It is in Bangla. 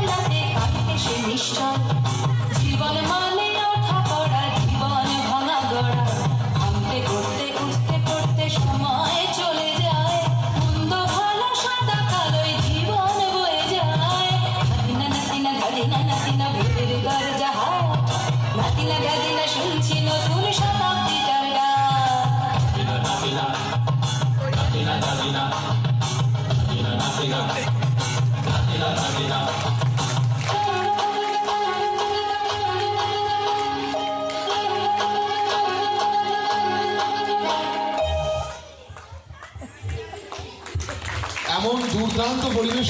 বেলাতে কাটতে সে নিশ্চয় জীবন মানে ওঠা পড়া জীবন ভাঙা গড়া ভাঙতে করতে উঠতে পড়তে সময় চলে যায় মন্দ ভালো সাদা কালোই জীবন বয়ে যায় নাতিনা নাতিনা গাদিনা নাতিনা ভেতর ঘর যাহা নাতিনা গাদিনা শুনছি নতুন শতাব্দীটার এমন দুর্দান্ত পরিবেশন